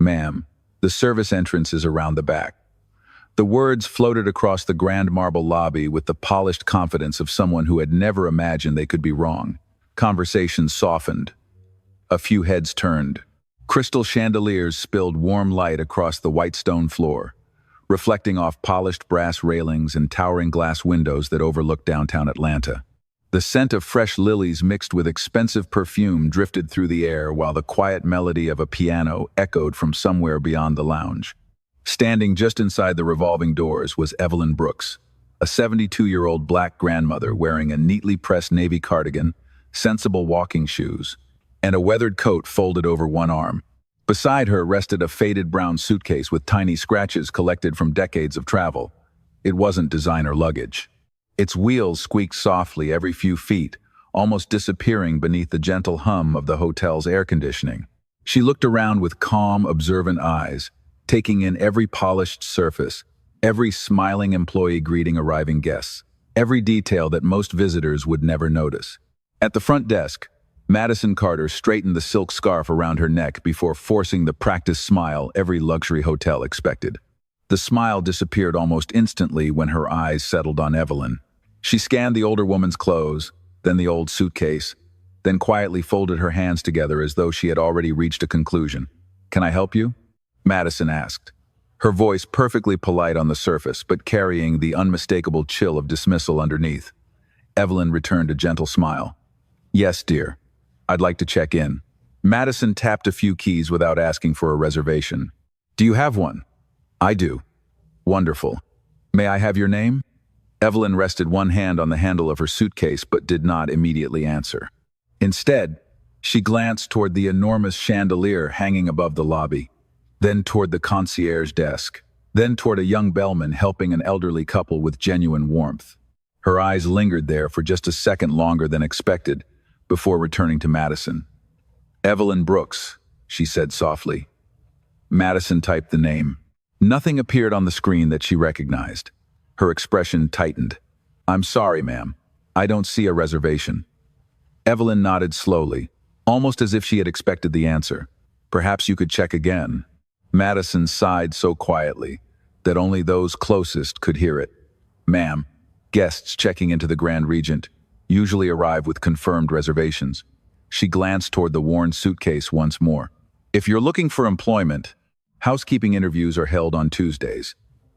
"Ma'am, the service entrance is around the back." The words floated across the grand marble lobby with the polished confidence of someone who had never imagined they could be wrong. Conversation softened. A few heads turned. Crystal chandeliers spilled warm light across the white stone floor, reflecting off polished brass railings and towering glass windows that overlooked downtown Atlanta. The scent of fresh lilies mixed with expensive perfume drifted through the air while the quiet melody of a piano echoed from somewhere beyond the lounge. Standing just inside the revolving doors was Evelyn Brooks, a 72-year-old black grandmother wearing a neatly pressed navy cardigan, sensible walking shoes, and a weathered coat folded over one arm. Beside her rested a faded brown suitcase with tiny scratches collected from decades of travel. It wasn't designer luggage. Its wheels squeaked softly every few feet, almost disappearing beneath the gentle hum of the hotel's air conditioning. She looked around with calm, observant eyes, taking in every polished surface, every smiling employee greeting arriving guests, every detail that most visitors would never notice. At the front desk, Madison Carter straightened the silk scarf around her neck before forcing the practiced smile every luxury hotel expected. The smile disappeared almost instantly when her eyes settled on Evelyn. She scanned the older woman's clothes, then the old suitcase, then quietly folded her hands together as though she had already reached a conclusion. "Can I help you?" Madison asked, her voice perfectly polite on the surface, but carrying the unmistakable chill of dismissal underneath. Evelyn returned a gentle smile. "Yes, dear. I'd like to check in." Madison tapped a few keys without asking for a reservation. "Do you have one?" "I do." "Wonderful. May I have your name?" Evelyn rested one hand on the handle of her suitcase but did not immediately answer. Instead, she glanced toward the enormous chandelier hanging above the lobby, then toward the concierge desk, then toward a young bellman helping an elderly couple with genuine warmth. Her eyes lingered there for just a second longer than expected before returning to Madison. "Evelyn Brooks," she said softly. Madison typed the name. Nothing appeared on the screen that she recognized. Her expression tightened. "I'm sorry, ma'am. I don't see a reservation." Evelyn nodded slowly, almost as if she had expected the answer. "Perhaps you could check again." Madison sighed so quietly that only those closest could hear it. "Ma'am, guests checking into the Grand Regent usually arrive with confirmed reservations." She glanced toward the worn suitcase once more. "If you're looking for employment, housekeeping interviews are held on Tuesdays.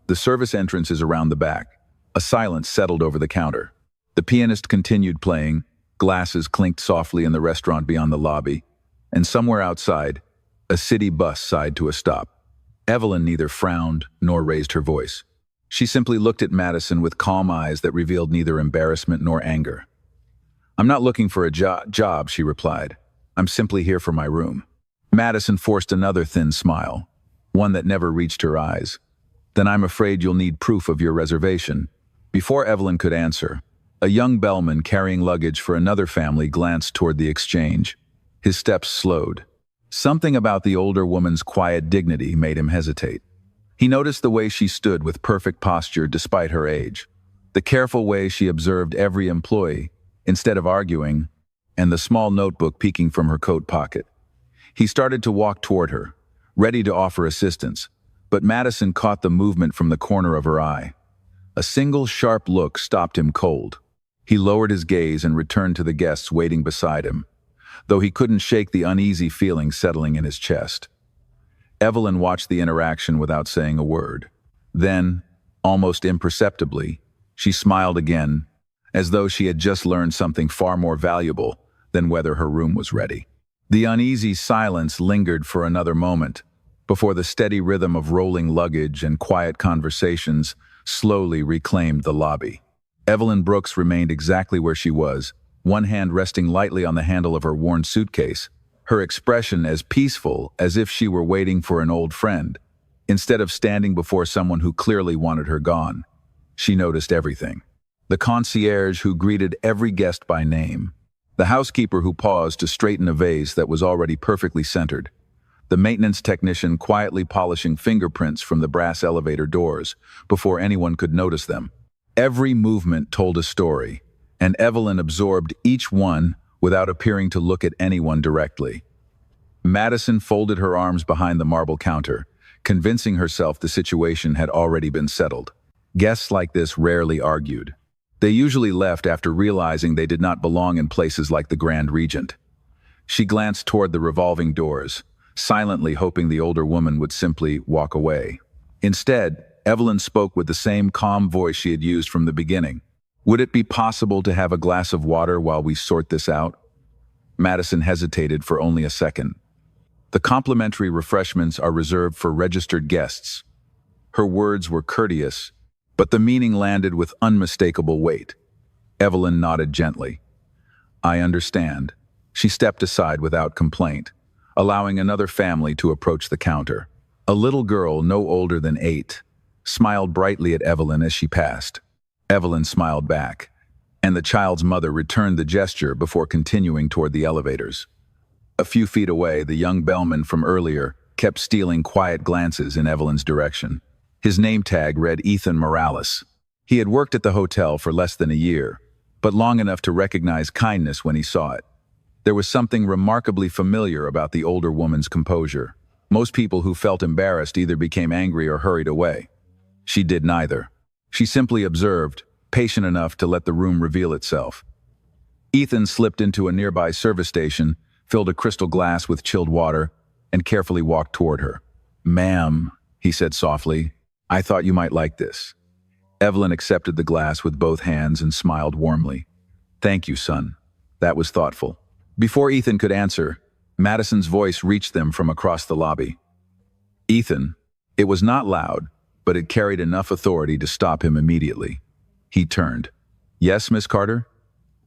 The service entrance is around the back." A silence settled over the counter. The pianist continued playing, glasses clinked softly in the restaurant beyond the lobby, and somewhere outside, a city bus sighed to a stop. Evelyn neither frowned nor raised her voice. She simply looked at Madison with calm eyes that revealed neither embarrassment nor anger. "I'm not looking for a job," she replied. "I'm simply here for my room." Madison forced another thin smile, one that never reached her eyes. "Then I'm afraid you'll need proof of your reservation." Before Evelyn could answer, a young bellman carrying luggage for another family glanced toward the exchange. His steps slowed. Something about the older woman's quiet dignity made him hesitate. He noticed the way she stood with perfect posture despite her age, the careful way she observed every employee, instead of arguing, and the small notebook peeking from her coat pocket. He started to walk toward her, ready to offer assistance, but Madison caught the movement from the corner of her eye. A single sharp look stopped him cold. He lowered his gaze and returned to the guests waiting beside him, though he couldn't shake the uneasy feeling settling in his chest. Evelyn watched the interaction without saying a word. Then, almost imperceptibly, she smiled again, as though she had just learned something far more valuable than whether her room was ready. The uneasy silence lingered for another moment, before the steady rhythm of rolling luggage and quiet conversations slowly reclaimed the lobby. Evelyn Brooks remained exactly where she was, one hand resting lightly on the handle of her worn suitcase, her expression as peaceful as if she were waiting for an old friend, instead of standing before someone who clearly wanted her gone. She noticed everything. The concierge who greeted every guest by name, the housekeeper who paused to straighten a vase that was already perfectly centered, the maintenance technician quietly polishing fingerprints from the brass elevator doors before anyone could notice them. Every movement told a story, and Evelyn absorbed each one without appearing to look at anyone directly. Madison folded her arms behind the marble counter, convincing herself the situation had already been settled. Guests like this rarely argued. They usually left after realizing they did not belong in places like the Grand Regent. She glanced toward the revolving doors, silently hoping the older woman would simply walk away. Instead, Evelyn spoke with the same calm voice she had used from the beginning. "Would it be possible to have a glass of water while we sort this out?" Madison hesitated for only a second. "The complimentary refreshments are reserved for registered guests." Her words were courteous, but the meaning landed with unmistakable weight. Evelyn nodded gently. "I understand." She stepped aside without complaint, allowing another family to approach the counter. A little girl, no older than 8, smiled brightly at Evelyn as she passed. Evelyn smiled back, and the child's mother returned the gesture before continuing toward the elevators. A few feet away, the young bellman from earlier kept stealing quiet glances in Evelyn's direction. His name tag read Ethan Morales. He had worked at the hotel for less than a year, but long enough to recognize kindness when he saw it. There was something remarkably familiar about the older woman's composure. Most people who felt embarrassed either became angry or hurried away. She did neither. She simply observed, patient enough to let the room reveal itself. Ethan slipped into a nearby service station, filled a crystal glass with chilled water, and carefully walked toward her. "Ma'am," he said softly, "I thought you might like this." Evelyn accepted the glass with both hands and smiled warmly. "Thank you, son. That was thoughtful." Before Ethan could answer, Madison's voice reached them from across the lobby. "Ethan." It was not loud, but it carried enough authority to stop him immediately. He turned. "Yes, Miss Carter?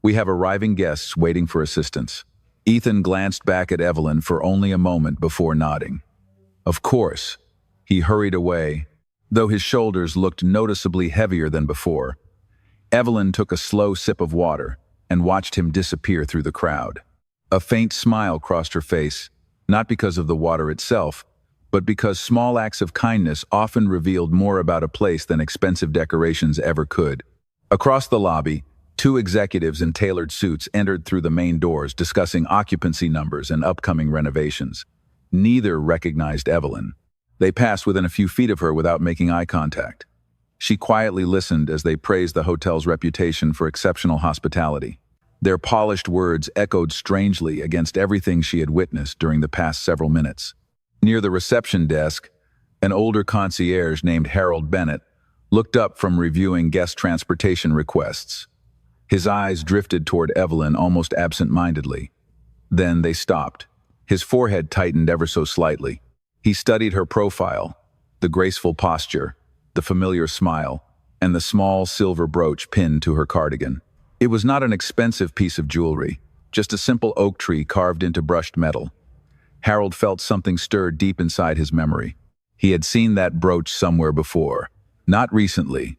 We have arriving guests waiting for assistance." Ethan glanced back at Evelyn for only a moment before nodding. "Of course." He hurried away, though his shoulders looked noticeably heavier than before. Evelyn took a slow sip of water and watched him disappear through the crowd. A faint smile crossed her face, not because of the water itself, but because small acts of kindness often revealed more about a place than expensive decorations ever could. Across the lobby, 2 executives in tailored suits entered through the main doors, discussing occupancy numbers and upcoming renovations. Neither recognized Evelyn. They passed within a few feet of her without making eye contact. She quietly listened as they praised the hotel's reputation for exceptional hospitality. Their polished words echoed strangely against everything she had witnessed during the past several minutes. Near the reception desk, an older concierge named Harold Bennett looked up from reviewing guest transportation requests. His eyes drifted toward Evelyn almost absent-mindedly. Then they stopped. His forehead tightened ever so slightly. He studied her profile, the graceful posture, the familiar smile, and the small silver brooch pinned to her cardigan. It was not an expensive piece of jewelry, just a simple oak tree carved into brushed metal. Harold felt something stir deep inside his memory. He had seen that brooch somewhere before. Not recently.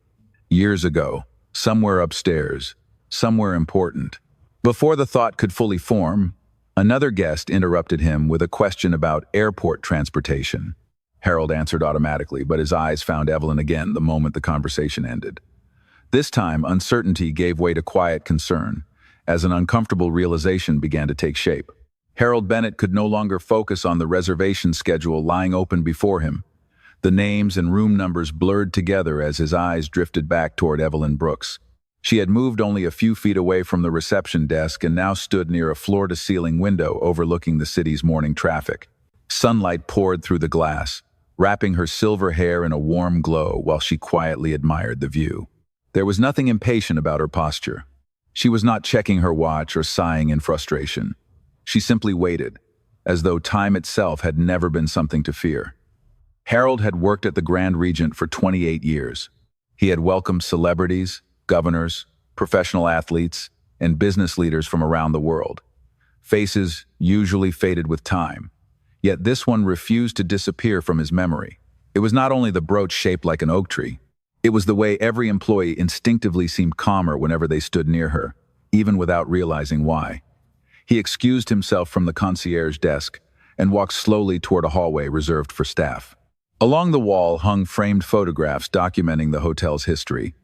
Years ago. Somewhere upstairs. Somewhere important. Before the thought could fully form, another guest interrupted him with a question about airport transportation. Harold answered automatically, but his eyes found Evelyn again the moment the conversation ended. This time, uncertainty gave way to quiet concern, as an uncomfortable realization began to take shape. Harold Bennett could no longer focus on the reservation schedule lying open before him. The names and room numbers blurred together as his eyes drifted back toward Evelyn Brooks. She had moved only a few feet away from the reception desk and now stood near a floor-to-ceiling window overlooking the city's morning traffic. Sunlight poured through the glass, wrapping her silver hair in a warm glow while she quietly admired the view. There was nothing impatient about her posture. She was not checking her watch or sighing in frustration. She simply waited, as though time itself had never been something to fear. Harold had worked at the Grand Regent for 28 years. He had welcomed celebrities, governors, professional athletes, and business leaders from around the world. Faces usually faded with time, yet this one refused to disappear from his memory. It was not only the brooch shaped like an oak tree, it was the way every employee instinctively seemed calmer whenever they stood near her, even without realizing why. He excused himself from the concierge desk and walked slowly toward a hallway reserved for staff. Along the wall hung framed photographs documenting the hotel's history,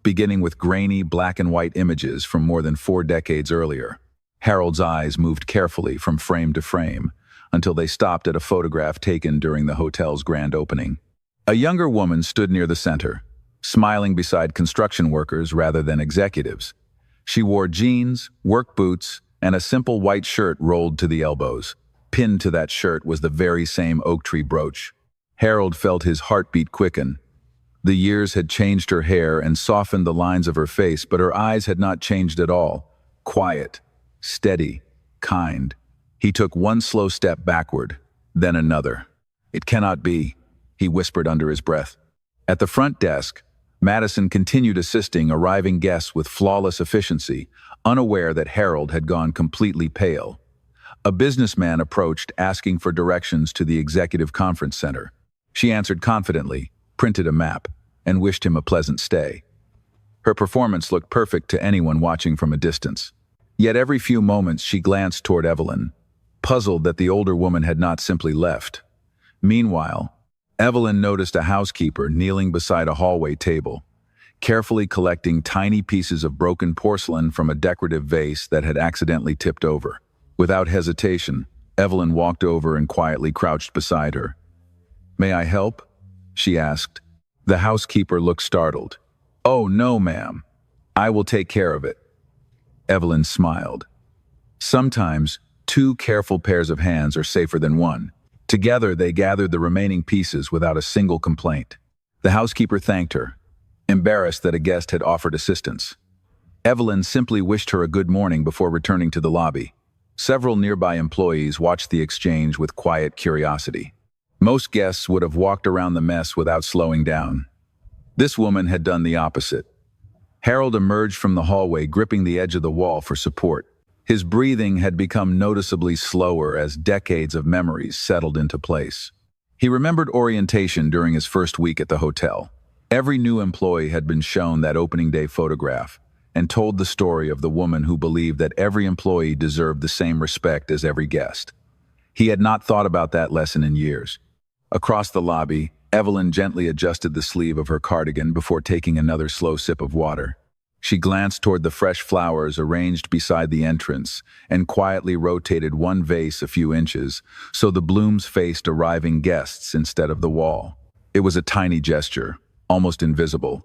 beginning with grainy black and white images from more than 4 decades earlier. Harold's eyes moved carefully from frame to frame, until they stopped at a photograph taken during the hotel's grand opening. A younger woman stood near the center, smiling beside construction workers rather than executives. She wore jeans, work boots, and a simple white shirt rolled to the elbows. Pinned to that shirt was the very same oak tree brooch. Harold felt his heartbeat quicken. The years had changed her hair and softened the lines of her face, but her eyes had not changed at all. Quiet, steady, kind. He took one slow step backward, then another. "It cannot be," he whispered under his breath. At the front desk, Madison continued assisting arriving guests with flawless efficiency, unaware that Harold had gone completely pale. A businessman approached asking for directions to the executive conference center. She answered confidently, printed a map, and wished him a pleasant stay. Her performance looked perfect to anyone watching from a distance. Yet every few moments she glanced toward Evelyn, puzzled that the older woman had not simply left. Meanwhile, Evelyn noticed a housekeeper kneeling beside a hallway table, carefully collecting tiny pieces of broken porcelain from a decorative vase that had accidentally tipped over. Without hesitation, Evelyn walked over and quietly crouched beside her. "May I help?" she asked. The housekeeper looked startled. "Oh, no, ma'am. I will take care of it." Evelyn smiled. Sometimes, two careful pairs of hands are safer than one. Together, they gathered the remaining pieces without a single complaint. The housekeeper thanked her, embarrassed that a guest had offered assistance. Evelyn simply wished her a good morning before returning to the lobby. Several nearby employees watched the exchange with quiet curiosity. Most guests would have walked around the mess without slowing down. This woman had done the opposite. Harold emerged from the hallway, gripping the edge of the wall for support. His breathing had become noticeably slower as decades of memories settled into place. He remembered orientation during his first week at the hotel. Every new employee had been shown that opening day photograph and told the story of the woman who believed that every employee deserved the same respect as every guest. He had not thought about that lesson in years. Across the lobby, Evelyn gently adjusted the sleeve of her cardigan before taking another slow sip of water. She glanced toward the fresh flowers arranged beside the entrance and quietly rotated one vase a few inches so the blooms faced arriving guests instead of the wall. It was a tiny gesture, almost invisible,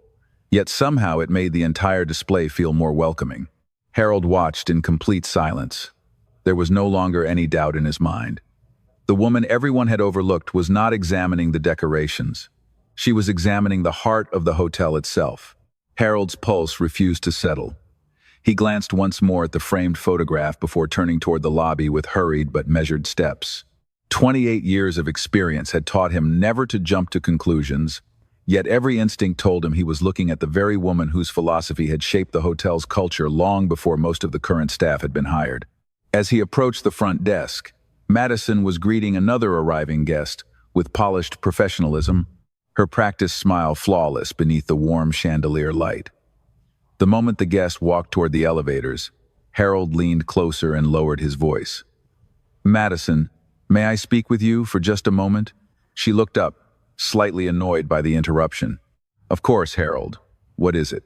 yet somehow it made the entire display feel more welcoming. Harold watched in complete silence. There was no longer any doubt in his mind. The woman everyone had overlooked was not examining the decorations. She was examining the heart of the hotel itself. Harold's pulse refused to settle. He glanced once more at the framed photograph before turning toward the lobby with hurried but measured steps. 28 years of experience had taught him never to jump to conclusions, yet every instinct told him he was looking at the very woman whose philosophy had shaped the hotel's culture long before most of the current staff had been hired. As he approached the front desk, Madison was greeting another arriving guest with polished professionalism, her practiced smile flawless beneath the warm chandelier light. The moment the guest walked toward the elevators, Harold leaned closer and lowered his voice. "Madison, may I speak with you for just a moment?" She looked up, slightly annoyed by the interruption. "Of course, Harold. What is it?"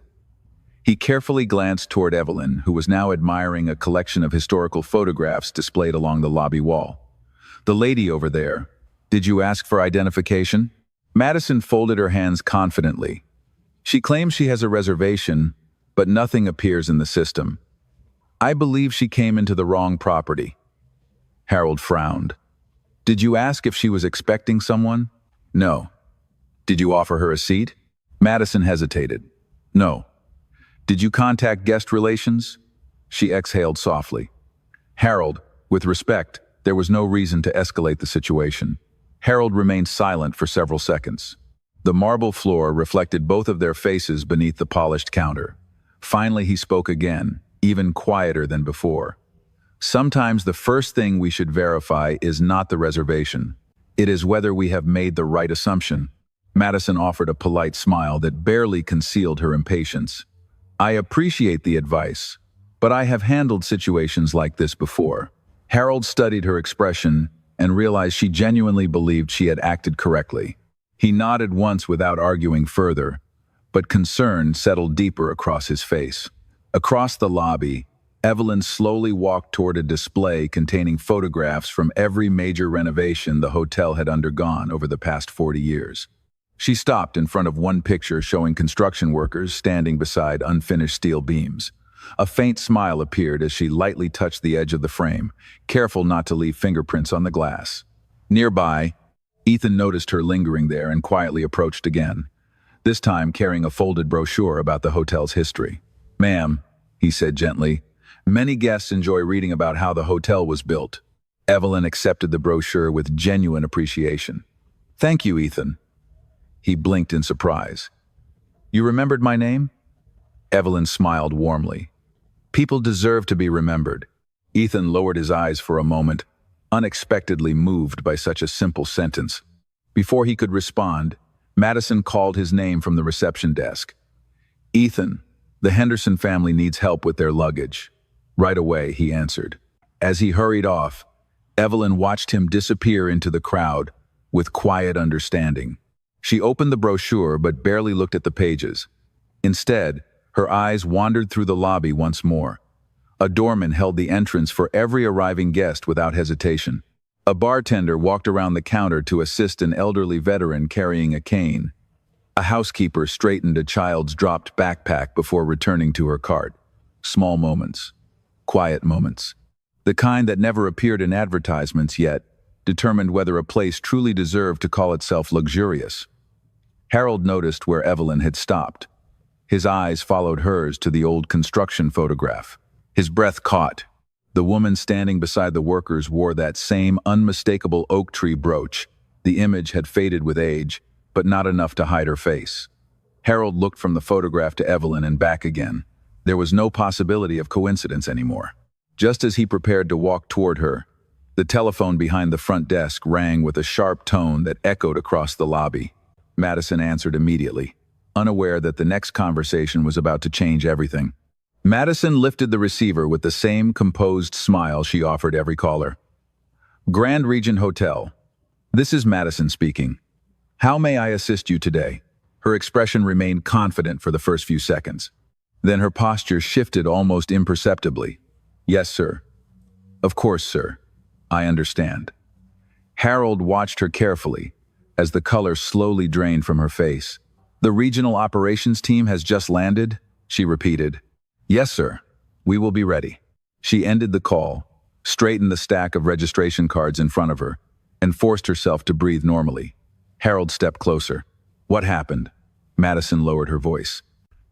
He carefully glanced toward Evelyn, who was now admiring a collection of historical photographs displayed along the lobby wall. "The lady over there. Did you ask for identification?" Madison folded her hands confidently. "She claims she has a reservation, but nothing appears in the system. I believe she came into the wrong property." Harold frowned. "Did you ask if she was expecting someone?" "No." "Did you offer her a seat?" Madison hesitated. "No." "Did you contact guest relations?" She exhaled softly. "Harold, with respect, there was no reason to escalate the situation." Harold remained silent for several seconds. The marble floor reflected both of their faces beneath the polished counter. Finally, he spoke again, even quieter than before. "Sometimes the first thing we should verify is not the reservation. It is whether we have made the right assumption." Madison offered a polite smile that barely concealed her impatience. "I appreciate the advice, but I have handled situations like this before." Harold studied her expression and realized she genuinely believed she had acted correctly. He nodded once without arguing further, but concern settled deeper across his face. Across the lobby, Evelyn slowly walked toward a display containing photographs from every major renovation the hotel had undergone over the past 40 years. She stopped in front of one picture showing construction workers standing beside unfinished steel beams. A faint smile appeared as she lightly touched the edge of the frame, careful not to leave fingerprints on the glass. Nearby, Ethan noticed her lingering there and quietly approached again, this time carrying a folded brochure about the hotel's history. "Ma'am," he said gently, "many guests enjoy reading about how the hotel was built." Evelyn accepted the brochure with genuine appreciation. "Thank you, Ethan." He blinked in surprise. "You remembered my name?" Evelyn smiled warmly. People deserve to be remembered. Ethan lowered his eyes for a moment, unexpectedly moved by such a simple sentence. Before he could respond, Madison called his name from the reception desk. "Ethan, the Henderson family needs help with their luggage." "Right away," he answered. As he hurried off, Evelyn watched him disappear into the crowd with quiet understanding. She opened the brochure but barely looked at the pages. Instead, her eyes wandered through the lobby once more. A doorman held the entrance for every arriving guest without hesitation. A bartender walked around the counter to assist an elderly veteran carrying a cane. A housekeeper straightened a child's dropped backpack before returning to her cart. Small moments. Quiet moments. The kind that never appeared in advertisements yet determined whether a place truly deserved to call itself luxurious. Harold noticed where Evelyn had stopped. His eyes followed hers to the old construction photograph. His breath caught. The woman standing beside the workers wore that same unmistakable oak tree brooch. The image had faded with age, but not enough to hide her face. Harold looked from the photograph to Evelyn and back again. There was no possibility of coincidence anymore. Just as he prepared to walk toward her, the telephone behind the front desk rang with a sharp tone that echoed across the lobby. Madison answered immediately, unaware that the next conversation was about to change everything. Madison lifted the receiver with the same composed smile she offered every caller. "Grand Regent Hotel. This is Madison speaking. How may I assist you today?" Her expression remained confident for the first few seconds. Then her posture shifted almost imperceptibly. "Yes, sir." "Of course, sir. I understand." Harold watched her carefully as the color slowly drained from her face. "The regional operations team has just landed?" she repeated. "Yes, sir. We will be ready." She ended the call, straightened the stack of registration cards in front of her, and forced herself to breathe normally. Harold stepped closer. "What happened?" Madison lowered her voice.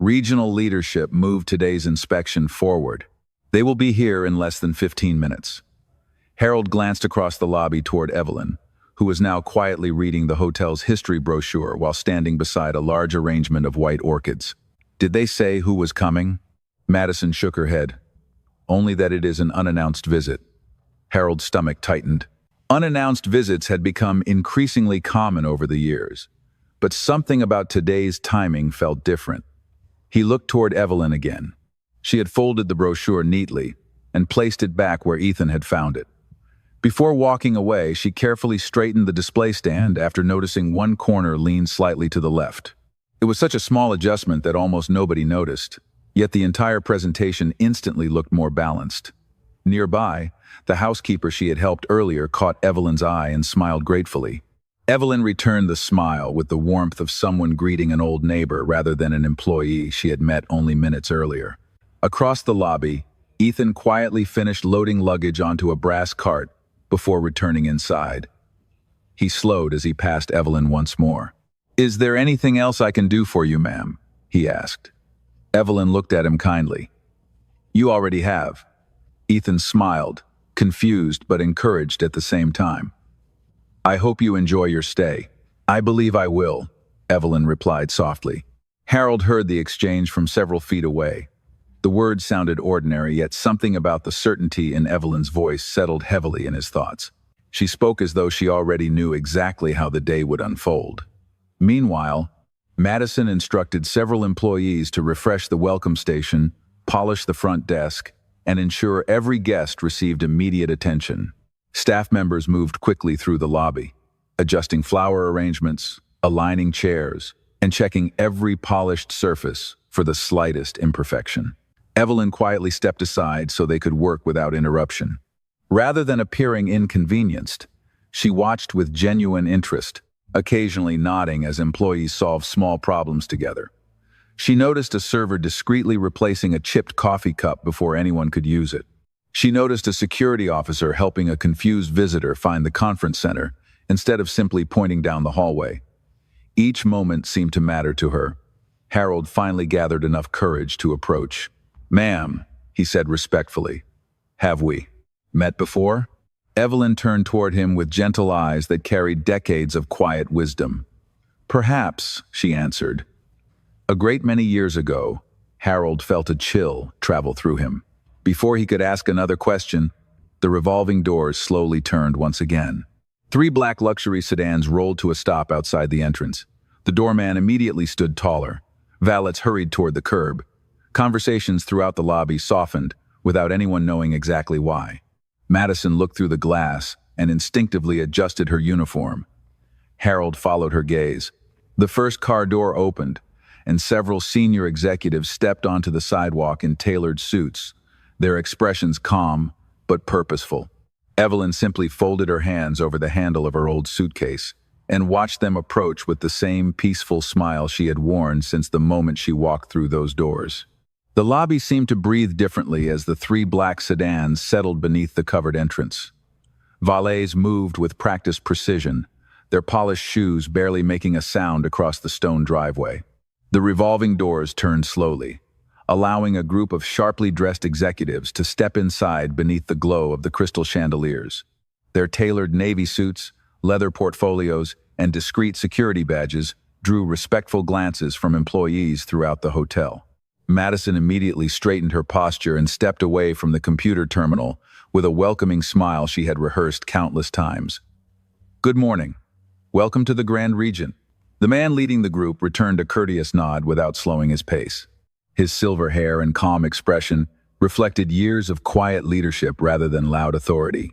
"Regional leadership moved today's inspection forward. They will be here in less than 15 minutes. Harold glanced across the lobby toward Evelyn, who was now quietly reading the hotel's history brochure while standing beside a large arrangement of white orchids. "Did they say who was coming?" Madison shook her head. "Only that it is an unannounced visit." Harold's stomach tightened. Unannounced visits had become increasingly common over the years, but something about today's timing felt different. He looked toward Evelyn again. She had folded the brochure neatly and placed it back where Ethan had found it. Before walking away, she carefully straightened the display stand after noticing one corner leaned slightly to the left. It was such a small adjustment that almost nobody noticed, yet the entire presentation instantly looked more balanced. Nearby, the housekeeper she had helped earlier caught Evelyn's eye and smiled gratefully. Evelyn returned the smile with the warmth of someone greeting an old neighbor rather than an employee she had met only minutes earlier. Across the lobby, Ethan quietly finished loading luggage onto a brass cart before returning inside. He slowed as he passed Evelyn once more. "Is there anything else I can do for you, ma'am?" he asked. Evelyn looked at him kindly. "You already have." Ethan smiled, confused but encouraged at the same time. "I hope you enjoy your stay." "I believe I will," Evelyn replied softly. Harold heard the exchange from several feet away. The words sounded ordinary, yet something about the certainty in Evelyn's voice settled heavily in his thoughts. She spoke as though she already knew exactly how the day would unfold. Meanwhile, Madison instructed several employees to refresh the welcome station, polish the front desk, and ensure every guest received immediate attention. Staff members moved quickly through the lobby, adjusting flower arrangements, aligning chairs, and checking every polished surface for the slightest imperfection. Evelyn quietly stepped aside so they could work without interruption. Rather than appearing inconvenienced, she watched with genuine interest, occasionally nodding as employees solved small problems together. She noticed a server discreetly replacing a chipped coffee cup before anyone could use it. She noticed a security officer helping a confused visitor find the conference center instead of simply pointing down the hallway. Each moment seemed to matter to her. Harold finally gathered enough courage to approach. "Ma'am," he said respectfully. "Have we met before?" Evelyn turned toward him with gentle eyes that carried decades of quiet wisdom. "Perhaps," she answered. A great many years ago, Harold felt a chill travel through him. Before he could ask another question, the revolving doors slowly turned once again. 3 black luxury sedans rolled to a stop outside the entrance. The doorman immediately stood taller. Valets hurried toward the curb. Conversations throughout the lobby softened, without anyone knowing exactly why. Madison looked through the glass and instinctively adjusted her uniform. Harold followed her gaze. The first car door opened, and several senior executives stepped onto the sidewalk in tailored suits, their expressions calm but purposeful. Evelyn simply folded her hands over the handle of her old suitcase and watched them approach with the same peaceful smile she had worn since the moment she walked through those doors. The lobby seemed to breathe differently as the 3 black sedans settled beneath the covered entrance. Valets moved with practiced precision, their polished shoes barely making a sound across the stone driveway. The revolving doors turned slowly, allowing a group of sharply dressed executives to step inside beneath the glow of the crystal chandeliers. Their tailored navy suits, leather portfolios, and discreet security badges drew respectful glances from employees throughout the hotel. Madison immediately straightened her posture and stepped away from the computer terminal with a welcoming smile she had rehearsed countless times. "Good morning. Welcome to the Grand Regent." The man leading the group returned a courteous nod without slowing his pace. His silver hair and calm expression reflected years of quiet leadership rather than loud authority.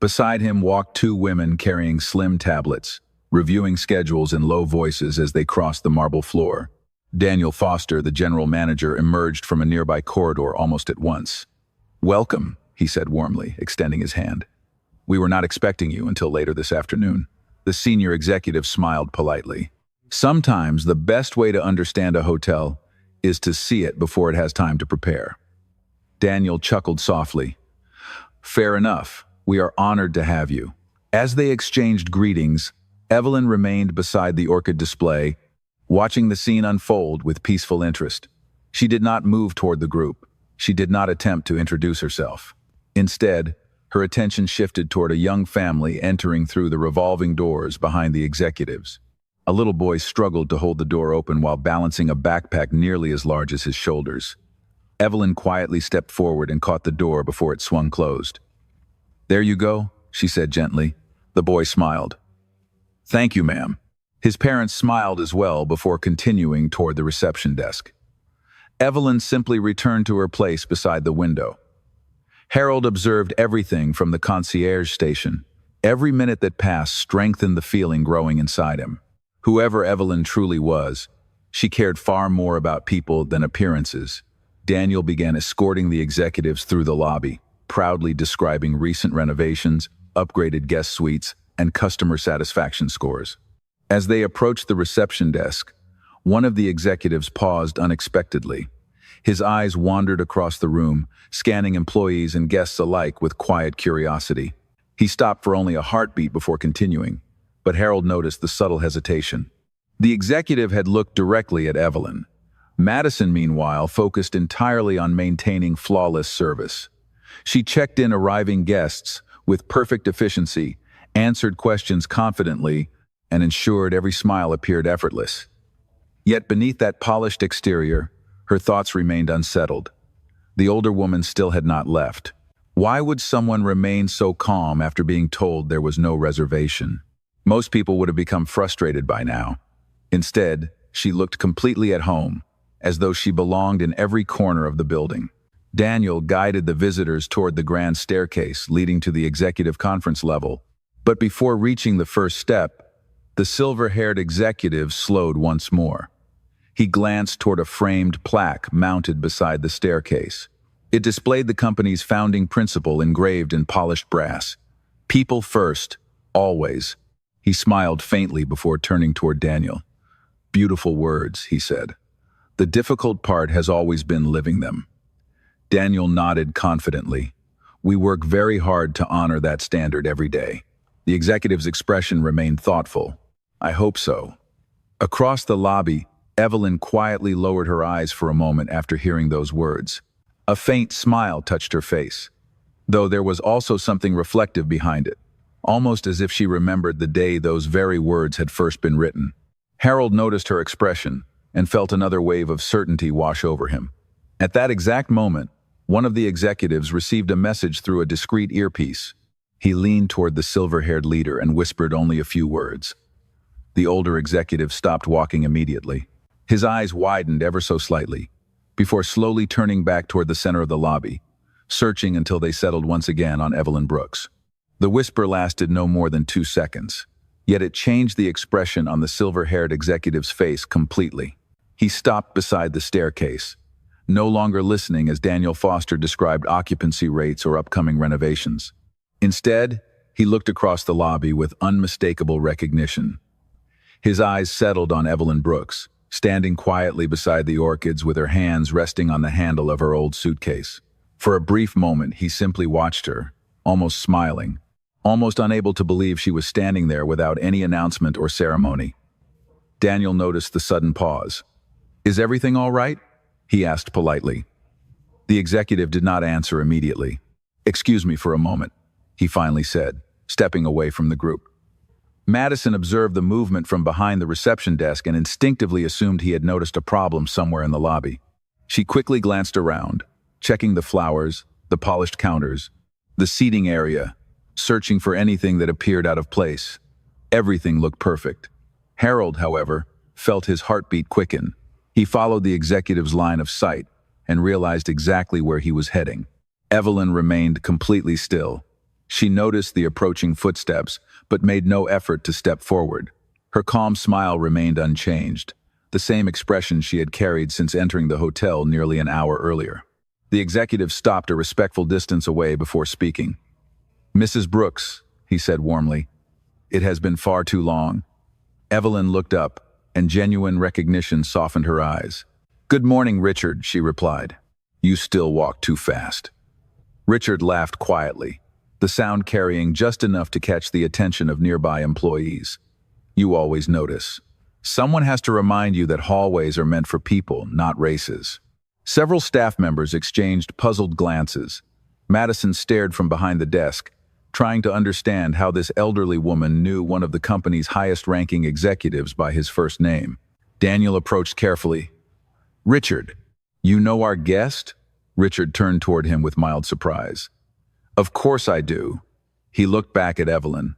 Beside him walked 2 women carrying slim tablets, reviewing schedules in low voices as they crossed the marble floor. Daniel Foster, the general manager, emerged from a nearby corridor almost at once. "Welcome," he said warmly, extending his hand. "We were not expecting you until later this afternoon." The senior executive smiled politely. Sometimes the best way to understand a hotel is to see it before it has time to prepare. Daniel chuckled softly. "Fair enough. We are honored to have you." As they exchanged greetings, Evelyn remained beside the orchid display, watching the scene unfold with peaceful interest. She did not move toward the group. She did not attempt to introduce herself. Instead, her attention shifted toward a young family entering through the revolving doors behind the executives. A little boy struggled to hold the door open while balancing a backpack nearly as large as his shoulders. Evelyn quietly stepped forward and caught the door before it swung closed. "There you go," she said gently. The boy smiled. "Thank you, ma'am." His parents smiled as well before continuing toward the reception desk. Evelyn simply returned to her place beside the window. Harold observed everything from the concierge station. Every minute that passed strengthened the feeling growing inside him. Whoever Evelyn truly was, she cared far more about people than appearances. Daniel began escorting the executives through the lobby, proudly describing recent renovations, upgraded guest suites, and customer satisfaction scores. As they approached the reception desk, one of the executives paused unexpectedly. His eyes wandered across the room, scanning employees and guests alike with quiet curiosity. He stopped for only a heartbeat before continuing, but Harold noticed the subtle hesitation. The executive had looked directly at Evelyn. Madison, meanwhile, focused entirely on maintaining flawless service. She checked in arriving guests with perfect efficiency, answered questions confidently, and ensured every smile appeared effortless. Yet beneath that polished exterior, her thoughts remained unsettled. The older woman still had not left. Why would someone remain so calm after being told there was no reservation? Most people would have become frustrated by now. Instead, she looked completely at home, as though she belonged in every corner of the building. Daniel guided the visitors toward the grand staircase leading to the executive conference level. But before reaching the first step, the silver-haired executive slowed once more. He glanced toward a framed plaque mounted beside the staircase. It displayed the company's founding principle engraved in polished brass. People first, always. He smiled faintly before turning toward Daniel. Beautiful words, he said. The difficult part has always been living them. Daniel nodded confidently. We work very hard to honor that standard every day. The executive's expression remained thoughtful. I hope so. Across the lobby, Evelyn quietly lowered her eyes for a moment after hearing those words. A faint smile touched her face, though there was also something reflective behind it, almost as if she remembered the day those very words had first been written. Harold noticed her expression and felt another wave of certainty wash over him. At that exact moment, one of the executives received a message through a discreet earpiece. He leaned toward the silver-haired leader and whispered only a few words. The older executive stopped walking immediately. His eyes widened ever so slightly, before slowly turning back toward the center of the lobby, searching until they settled once again on Evelyn Brooks. The whisper lasted no more than 2 seconds, yet it changed the expression on the silver-haired executive's face completely. He stopped beside the staircase, no longer listening as Daniel Foster described occupancy rates or upcoming renovations. Instead, he looked across the lobby with unmistakable recognition. His eyes settled on Evelyn Brooks, standing quietly beside the orchids with her hands resting on the handle of her old suitcase. For a brief moment, he simply watched her, almost smiling, almost unable to believe she was standing there without any announcement or ceremony. Daniel noticed the sudden pause. Is everything all right? He asked politely. The executive did not answer immediately. Excuse me for a moment, he finally said, stepping away from the group. Madison observed the movement from behind the reception desk and instinctively assumed he had noticed a problem somewhere in the lobby. She quickly glanced around, checking the flowers, the polished counters, the seating area, searching for anything that appeared out of place. Everything looked perfect. Harold, however, felt his heartbeat quicken. He followed the executive's line of sight and realized exactly where he was heading. Evelyn remained completely still. She noticed the approaching footsteps, but made no effort to step forward. Her calm smile remained unchanged, the same expression she had carried since entering the hotel nearly an hour earlier. The executive stopped a respectful distance away before speaking. Mrs. Brooks, he said warmly, it has been far too long. Evelyn looked up, and genuine recognition softened her eyes. Good morning, Richard, she replied. You still walk too fast. Richard laughed quietly, the sound carrying just enough to catch the attention of nearby employees. You always notice. Someone has to remind you that hallways are meant for people, not races. Several staff members exchanged puzzled glances. Madison stared from behind the desk, trying to understand how this elderly woman knew one of the company's highest-ranking executives by his first name. Daniel approached carefully. Richard, you know our guest? Richard turned toward him with mild surprise. Of course I do. He looked back at Evelyn.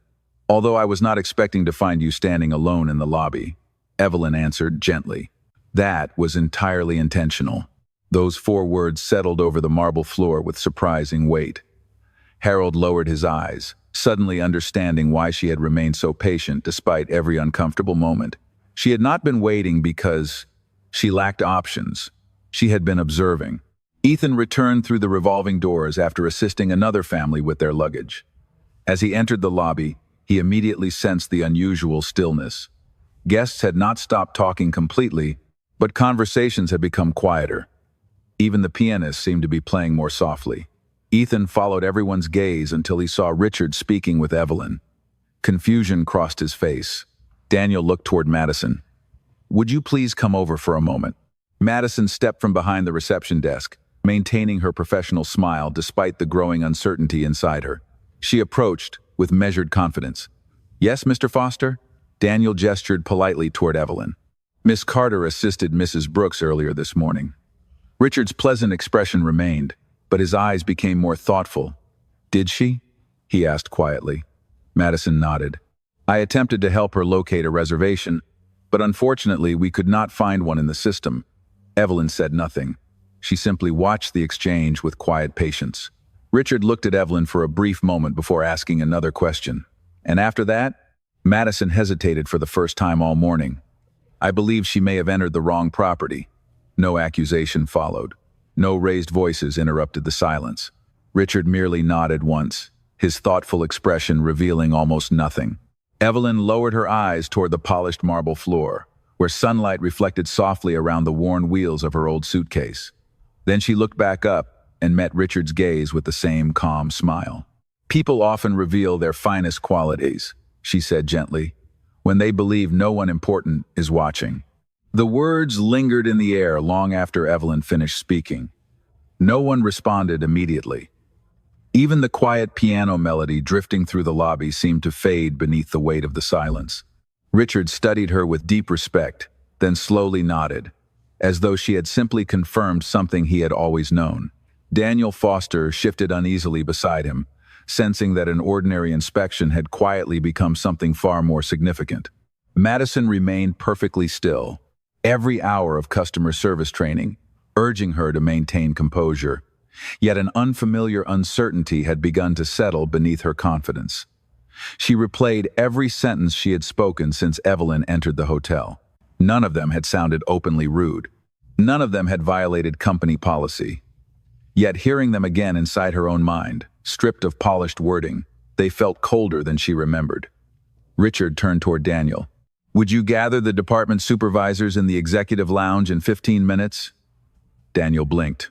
Although I was not expecting to find you standing alone in the lobby, Evelyn answered gently. That was entirely intentional. Those 4 words settled over the marble floor with surprising weight. Harold lowered his eyes, suddenly understanding why she had remained so patient despite every uncomfortable moment. She had not been waiting because she lacked options. She had been observing. Ethan returned through the revolving doors after assisting another family with their luggage. As he entered the lobby, he immediately sensed the unusual stillness. Guests had not stopped talking completely, but conversations had become quieter. Even the pianist seemed to be playing more softly. Ethan followed everyone's gaze until he saw Richard speaking with Evelyn. Confusion crossed his face. Daniel looked toward Madison. Would you please come over for a moment? Madison stepped from behind the reception desk, maintaining her professional smile despite the growing uncertainty inside her. She approached with measured confidence. Yes, Mr. Foster? Daniel gestured politely toward Evelyn. Miss Carter assisted Mrs. Brooks earlier this morning. Richard's pleasant expression remained, but his eyes became more thoughtful. Did she? He asked quietly. Madison nodded. I attempted to help her locate a reservation, but unfortunately we could not find one in the system. Evelyn said nothing. She simply watched the exchange with quiet patience. Richard looked at Evelyn for a brief moment before asking another question. And after that, Madison hesitated for the first time all morning. I believe she may have entered the wrong property. No accusation followed. No raised voices interrupted the silence. Richard merely nodded once, his thoughtful expression revealing almost nothing. Evelyn lowered her eyes toward the polished marble floor, where sunlight reflected softly around the worn wheels of her old suitcase. Then she looked back up and met Richard's gaze with the same calm smile. People often reveal their finest qualities, she said gently, when they believe no one important is watching. The words lingered in the air long after Evelyn finished speaking. No one responded immediately. Even the quiet piano melody drifting through the lobby seemed to fade beneath the weight of the silence. Richard studied her with deep respect, then slowly nodded, as though she had simply confirmed something he had always known. Daniel Foster shifted uneasily beside him, sensing that an ordinary inspection had quietly become something far more significant. Madison remained perfectly still, every hour of customer service training, urging her to maintain composure. Yet an unfamiliar uncertainty had begun to settle beneath her confidence. She replayed every sentence she had spoken since Evelyn entered the hotel. None of them had sounded openly rude. None of them had violated company policy. Yet hearing them again inside her own mind, stripped of polished wording, they felt colder than she remembered. Richard turned toward Daniel. "Would you gather the department supervisors in the executive lounge in 15 minutes? Daniel blinked.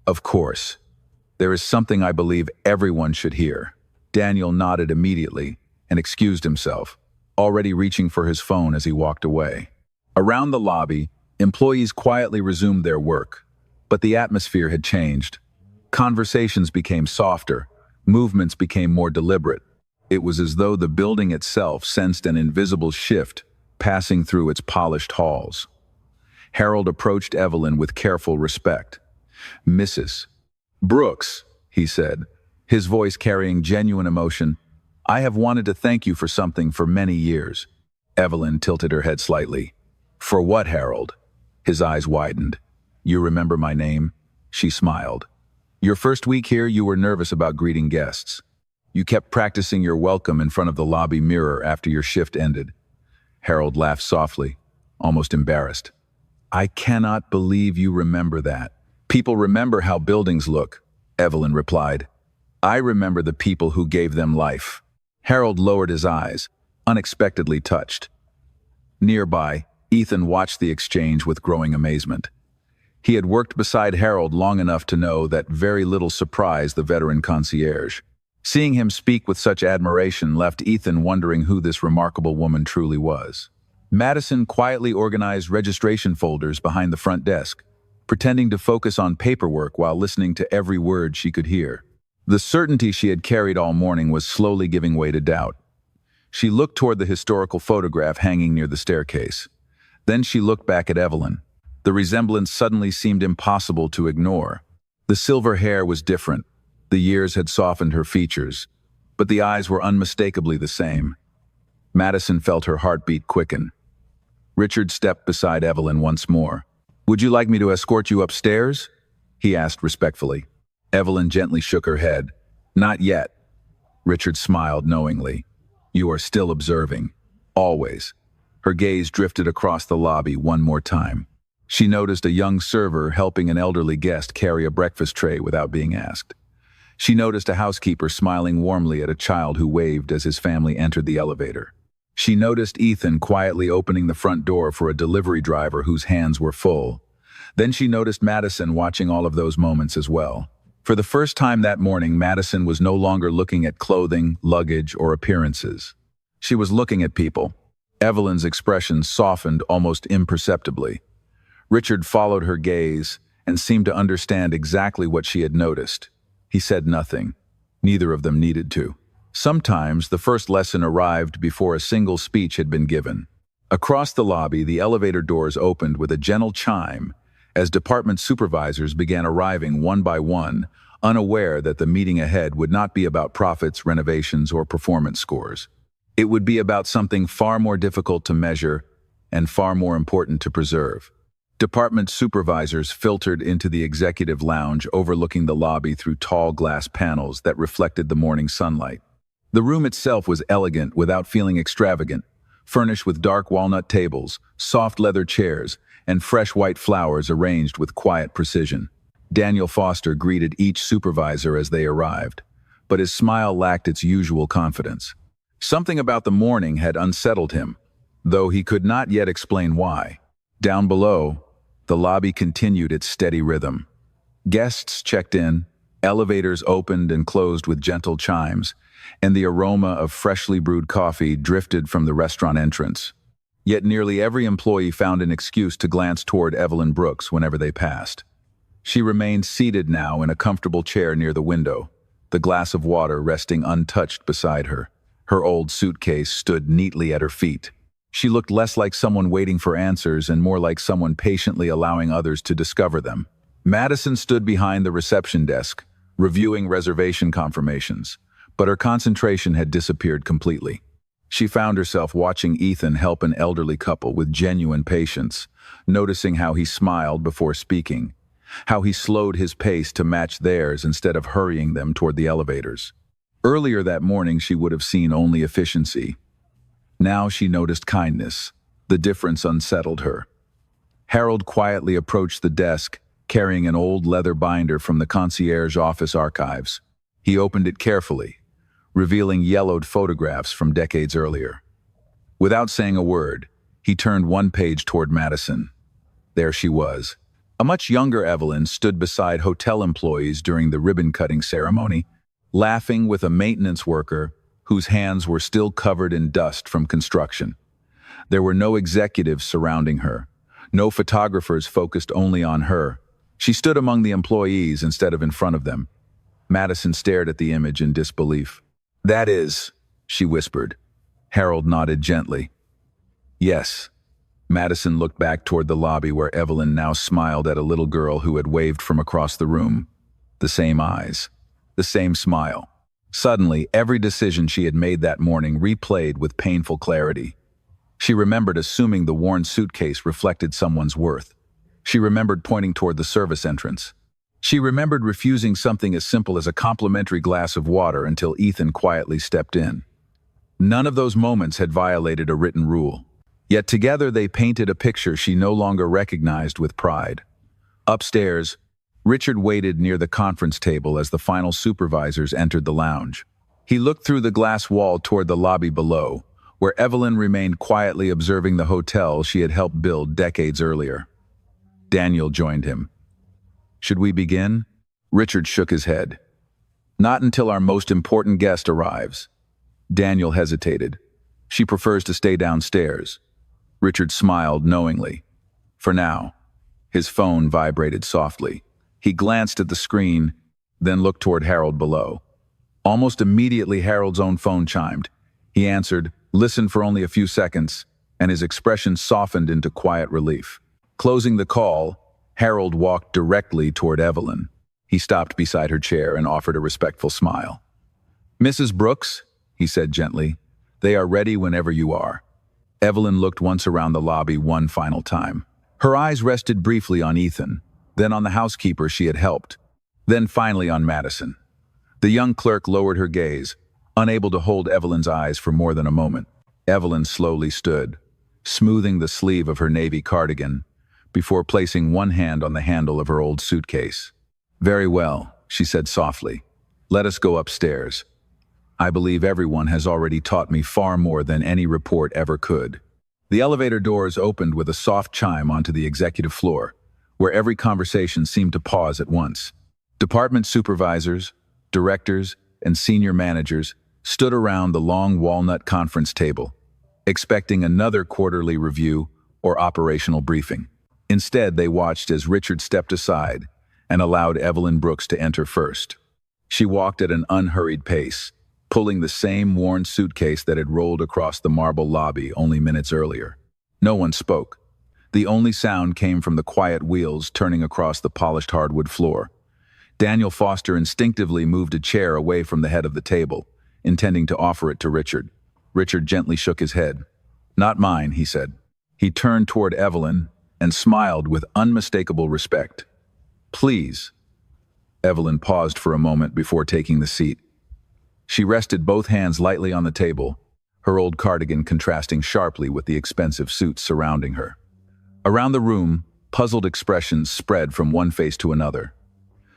"Of course. There is something I believe everyone should hear." Daniel nodded immediately and excused himself, already reaching for his phone as he walked away. Around the lobby, employees quietly resumed their work, but the atmosphere had changed. Conversations became softer, movements became more deliberate. It was as though the building itself sensed an invisible shift passing through its polished halls. Harold approached Evelyn with careful respect. "Mrs. Brooks," he said, his voice carrying genuine emotion, "I have wanted to thank you for something for many years." Evelyn tilted her head slightly. "For what, Harold?" His eyes widened. "You remember my name?" She smiled. "Your first week here, you were nervous about greeting guests. You kept practicing your welcome in front of the lobby mirror after your shift ended." Harold laughed softly, almost embarrassed. "I cannot believe you remember that." "People remember how buildings look," Evelyn replied. "I remember the people who gave them life." Harold lowered his eyes, unexpectedly touched. Nearby, Ethan watched the exchange with growing amazement. He had worked beside Harold long enough to know that very little surprised the veteran concierge. Seeing him speak with such admiration left Ethan wondering who this remarkable woman truly was. Madison quietly organized registration folders behind the front desk, pretending to focus on paperwork while listening to every word she could hear. The certainty she had carried all morning was slowly giving way to doubt. She looked toward the historical photograph hanging near the staircase. Then she looked back at Evelyn. The resemblance suddenly seemed impossible to ignore. The silver hair was different. The years had softened her features, but the eyes were unmistakably the same. Madison felt her heartbeat quicken. Richard stepped beside Evelyn once more. "Would you like me to escort you upstairs?" he asked respectfully. Evelyn gently shook her head. "Not yet." Richard smiled knowingly. "You are still observing. Always." Her gaze drifted across the lobby one more time. She noticed a young server helping an elderly guest carry a breakfast tray without being asked. She noticed a housekeeper smiling warmly at a child who waved as his family entered the elevator. She noticed Ethan quietly opening the front door for a delivery driver whose hands were full. Then she noticed Madison watching all of those moments as well. For the first time that morning, Madison was no longer looking at clothing, luggage, or appearances. She was looking at people. Evelyn's expression softened almost imperceptibly. Richard followed her gaze and seemed to understand exactly what she had noticed. He said nothing. Neither of them needed to. Sometimes the first lesson arrived before a single speech had been given. Across the lobby, the elevator doors opened with a gentle chime as department supervisors began arriving one by one, unaware that the meeting ahead would not be about profits, renovations, or performance scores. It would be about something far more difficult to measure and far more important to preserve. Department supervisors filtered into the executive lounge overlooking the lobby through tall glass panels that reflected the morning sunlight. The room itself was elegant without feeling extravagant, furnished with dark walnut tables, soft leather chairs, and fresh white flowers arranged with quiet precision. Daniel Foster greeted each supervisor as they arrived, but his smile lacked its usual confidence. Something about the morning had unsettled him, though he could not yet explain why. Down below, the lobby continued its steady rhythm. Guests checked in, elevators opened and closed with gentle chimes, and the aroma of freshly brewed coffee drifted from the restaurant entrance. Yet nearly every employee found an excuse to glance toward Evelyn Brooks whenever they passed. She remained seated now in a comfortable chair near the window, the glass of water resting untouched beside her. Her old suitcase stood neatly at her feet. She looked less like someone waiting for answers and more like someone patiently allowing others to discover them. Madison stood behind the reception desk, reviewing reservation confirmations, but her concentration had disappeared completely. She found herself watching Ethan help an elderly couple with genuine patience, noticing how he smiled before speaking, how he slowed his pace to match theirs instead of hurrying them toward the elevators. Earlier that morning, she would have seen only efficiency. Now she noticed kindness. The difference unsettled her. Harold quietly approached the desk, carrying an old leather binder from the concierge office archives. He opened it carefully, revealing yellowed photographs from decades earlier. Without saying a word, he turned one page toward Madison. There she was. A much younger Evelyn stood beside hotel employees during the ribbon-cutting ceremony, laughing with a maintenance worker whose hands were still covered in dust from construction. There were no executives surrounding her, no photographers focused only on her. She stood among the employees instead of in front of them. Madison stared at the image in disbelief. "That is," she whispered. Harold nodded gently. "Yes." Madison looked back toward the lobby where Evelyn now smiled at a little girl who had waved from across the room. The same eyes, the same smile. Suddenly, every decision she had made that morning replayed with painful clarity. She remembered assuming the worn suitcase reflected someone's worth. She remembered pointing toward the service entrance. She remembered refusing something as simple as a complimentary glass of water until Ethan quietly stepped in. None of those moments had violated a written rule. Yet together they painted a picture she no longer recognized with pride. Upstairs, Richard waited near the conference table as the final supervisors entered the lounge. He looked through the glass wall toward the lobby below, where Evelyn remained quietly observing the hotel she had helped build decades earlier. Daniel joined him. "Should we begin?" Richard shook his head. "Not until our most important guest arrives." Daniel hesitated. "She prefers to stay downstairs." Richard smiled knowingly. "For now." His phone vibrated softly. He glanced at the screen, then looked toward Harold below. Almost immediately, Harold's own phone chimed. He answered, listened for only a few seconds, and his expression softened into quiet relief. Closing the call, Harold walked directly toward Evelyn. He stopped beside her chair and offered a respectful smile. "Mrs. Brooks," he said gently, "they are ready whenever you are." Evelyn looked once around the lobby one final time. Her eyes rested briefly on Ethan, then on the housekeeper she had helped, then finally on Madison. The young clerk lowered her gaze, unable to hold Evelyn's eyes for more than a moment. Evelyn slowly stood, smoothing the sleeve of her navy cardigan, before placing one hand on the handle of her old suitcase. "Very well," she said softly. "Let us go upstairs. I believe everyone has already taught me far more than any report ever could." The elevator doors opened with a soft chime onto the executive floor, where every conversation seemed to pause at once. Department supervisors, directors, and senior managers stood around the long walnut conference table, expecting another quarterly review or operational briefing. Instead, they watched as Richard stepped aside and allowed Evelyn Brooks to enter first. She walked at an unhurried pace, pulling the same worn suitcase that had rolled across the marble lobby only minutes earlier. No one spoke. The only sound came from the quiet wheels turning across the polished hardwood floor. Daniel Foster instinctively moved a chair away from the head of the table, intending to offer it to Richard. Richard gently shook his head. "Not mine," he said. He turned toward Evelyn and smiled with unmistakable respect. "Please." Evelyn paused for a moment before taking the seat. She rested both hands lightly on the table, her old cardigan contrasting sharply with the expensive suits surrounding her. Around the room, puzzled expressions spread from one face to another.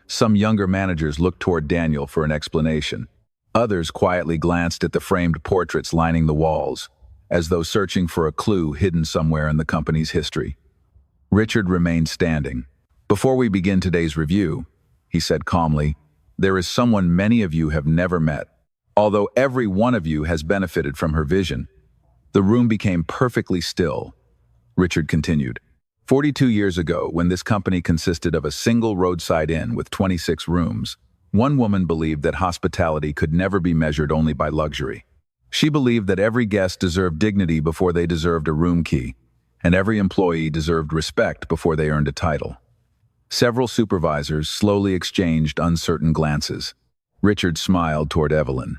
Some younger managers looked toward Daniel for an explanation. Others quietly glanced at the framed portraits lining the walls, as though searching for a clue hidden somewhere in the company's history. Richard remained standing. "Before we begin today's review," he said calmly, "there is someone many of you have never met. Although every one of you has benefited from her vision." The room became perfectly still. Richard continued. 42 years ago, when this company consisted of a single roadside inn with 26 rooms, one woman believed that hospitality could never be measured only by luxury. She believed that every guest deserved dignity before they deserved a room key, and every employee deserved respect before they earned a title. Several supervisors slowly exchanged uncertain glances. Richard smiled toward Evelyn.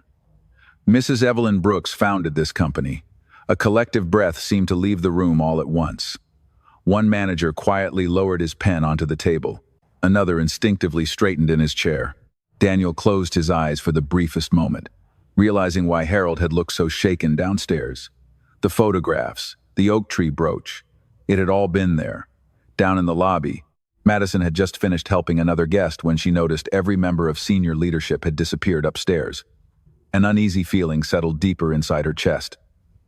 Mrs. Evelyn Brooks founded this company. A collective breath seemed to leave the room all at once. One manager quietly lowered his pen onto the table. Another instinctively straightened in his chair. Daniel closed his eyes for the briefest moment, realizing why Harold had looked so shaken downstairs. The photographs, the oak tree brooch, it had all been there. Down in the lobby, Madison had just finished helping another guest when she noticed every member of senior leadership had disappeared upstairs. An uneasy feeling settled deeper inside her chest.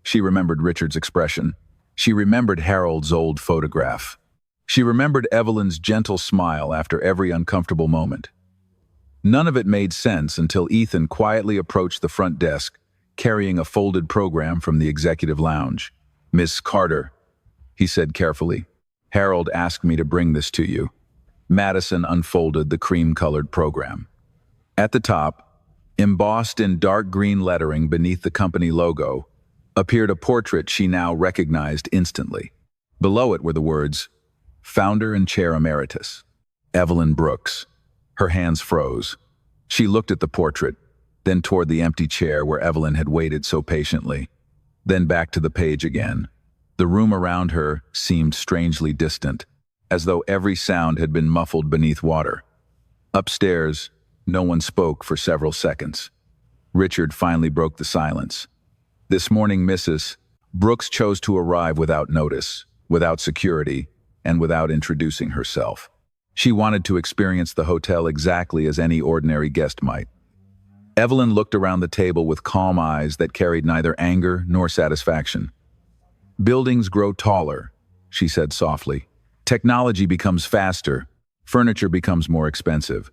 She remembered Richard's expression. She remembered Harold's old photograph. She remembered Evelyn's gentle smile after every uncomfortable moment. None of it made sense until Ethan quietly approached the front desk, carrying a folded program from the executive lounge. "Miss Carter," he said carefully, "Harold asked me to bring this to you." Madison unfolded the cream-colored program. At the top, embossed in dark green lettering beneath the company logo, appeared a portrait she now recognized instantly. Below it were the words, "Founder and Chair Emeritus, Evelyn Brooks." Her hands froze. She looked at the portrait, then toward the empty chair where Evelyn had waited so patiently, then back to the page again. The room around her seemed strangely distant, as though every sound had been muffled beneath water. Upstairs, no one spoke for several seconds. Richard finally broke the silence. This morning, Mrs. Brooks chose to arrive without notice, without security, and without introducing herself. She wanted to experience the hotel exactly as any ordinary guest might. Evelyn looked around the table with calm eyes that carried neither anger nor satisfaction. "Buildings grow taller," she said softly. "Technology becomes faster. Furniture becomes more expensive.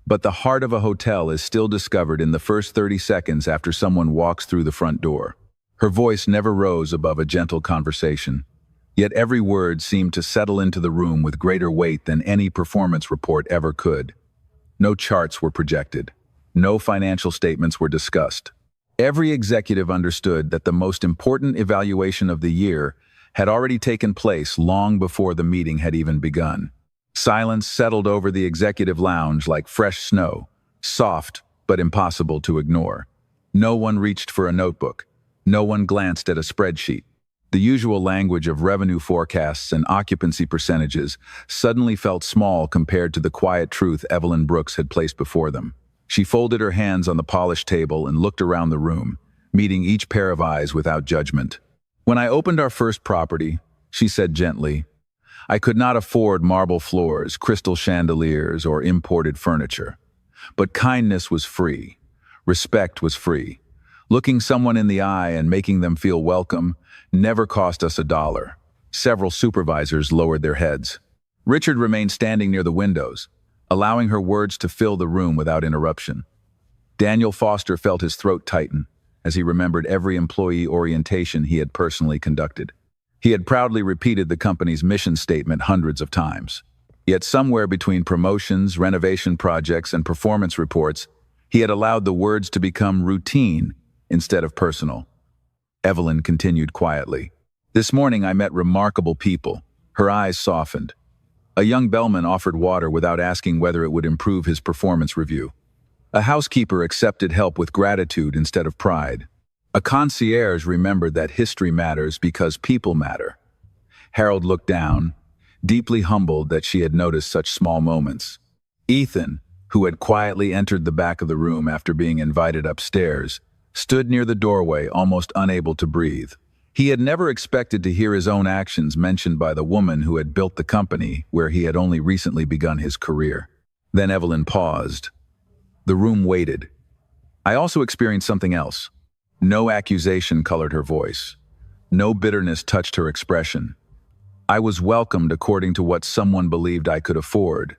But the heart of a hotel is still discovered in the first 30 seconds after someone walks through the front door." Her voice never rose above a gentle conversation. Yet every word seemed to settle into the room with greater weight than any performance report ever could. No charts were projected. No financial statements were discussed. Every executive understood that the most important evaluation of the year had already taken place long before the meeting had even begun. Silence settled over the executive lounge like fresh snow, soft but impossible to ignore. No one reached for a notebook. No one glanced at a spreadsheet. The usual language of revenue forecasts and occupancy percentages suddenly felt small compared to the quiet truth Evelyn Brooks had placed before them. She folded her hands on the polished table and looked around the room, meeting each pair of eyes without judgment. "When I opened our first property," she said gently, "I could not afford marble floors, crystal chandeliers, or imported furniture. But kindness was free. Respect was free. Looking someone in the eye and making them feel welcome never cost us $1. Several supervisors lowered their heads. Richard remained standing near the windows, allowing her words to fill the room without interruption. Daniel Foster felt his throat tighten as he remembered every employee orientation he had personally conducted. He had proudly repeated the company's mission statement hundreds of times. Yet somewhere between promotions, renovation projects, and performance reports, he had allowed the words to become routine instead of personal. Evelyn continued quietly. "This morning I met remarkable people." Her eyes softened. A young bellman offered water without asking whether it would improve his performance review. A housekeeper accepted help with gratitude instead of pride. A concierge remembered that history matters because people matter. Harold looked down, deeply humbled that she had noticed such small moments. Ethan, who had quietly entered the back of the room after being invited upstairs, stood near the doorway, almost unable to breathe. He had never expected to hear his own actions mentioned by the woman who had built the company where he had only recently begun his career. Then Evelyn paused. The room waited. I also experienced something else. No accusation colored her voice. No bitterness touched her expression. I was welcomed according to what someone believed I could afford,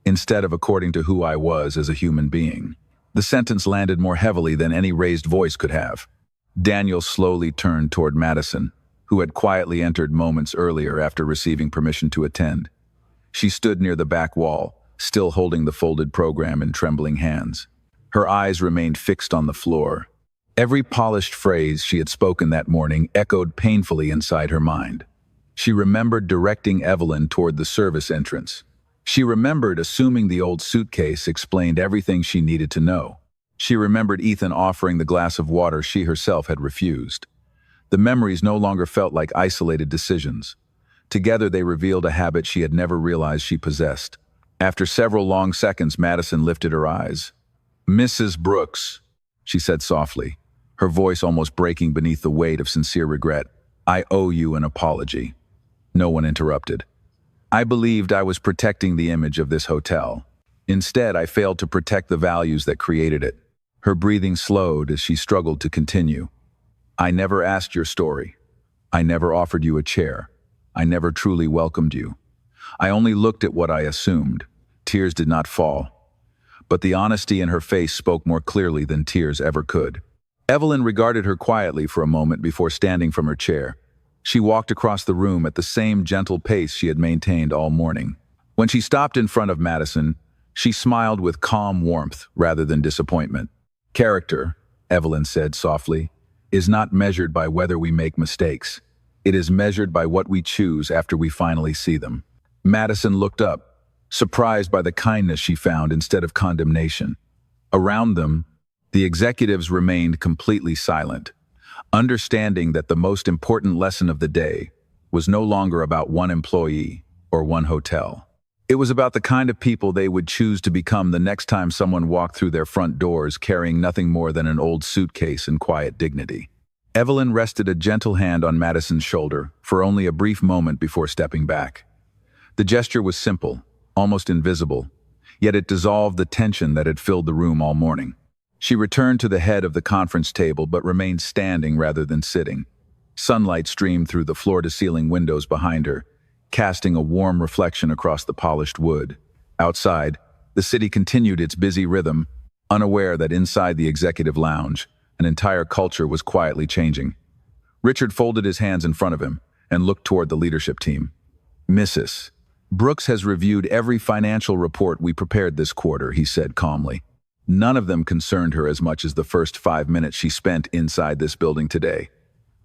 instead of according to who I was as a human being. The sentence landed more heavily than any raised voice could have. Daniel slowly turned toward Madison, who had quietly entered moments earlier after receiving permission to attend. She stood near the back wall, still holding the folded program in trembling hands. Her eyes remained fixed on the floor. Every polished phrase she had spoken that morning echoed painfully inside her mind. She remembered directing Evelyn toward the service entrance. She remembered assuming the old suitcase explained everything she needed to know. She remembered Ethan offering the glass of water she herself had refused. The memories no longer felt like isolated decisions. Together they revealed a habit she had never realized she possessed. After several long seconds, Madison lifted her eyes. "Mrs. Brooks," she said softly, her voice almost breaking beneath the weight of sincere regret, "I owe you an apology." No one interrupted. "I believed I was protecting the image of this hotel. Instead, I failed to protect the values that created it." Her breathing slowed as she struggled to continue. "I never asked your story. I never offered you a chair. I never truly welcomed you. I only looked at what I assumed." Tears did not fall, but the honesty in her face spoke more clearly than tears ever could. Evelyn regarded her quietly for a moment before standing from her chair. She walked across the room at the same gentle pace she had maintained all morning. When she stopped in front of Madison, she smiled with calm warmth rather than disappointment. "Character," Evelyn said softly, "is not measured by whether we make mistakes. It is measured by what we choose after we finally see them." Madison looked up, surprised by the kindness she found instead of condemnation. Around them, the executives remained completely silent, understanding that the most important lesson of the day was no longer about one employee or one hotel. It was about the kind of people they would choose to become the next time someone walked through their front doors carrying nothing more than an old suitcase and quiet dignity. Evelyn rested a gentle hand on Madison's shoulder for only a brief moment before stepping back. The gesture was simple, almost invisible, yet it dissolved the tension that had filled the room all morning. She returned to the head of the conference table but remained standing rather than sitting. Sunlight streamed through the floor-to-ceiling windows behind her, casting a warm reflection across the polished wood. Outside, the city continued its busy rhythm, unaware that inside the executive lounge, an entire culture was quietly changing. Richard folded his hands in front of him and looked toward the leadership team. "Mrs. Brooks has reviewed every financial report we prepared this quarter," he said calmly. None of them concerned her as much as the first 5 minutes she spent inside this building today.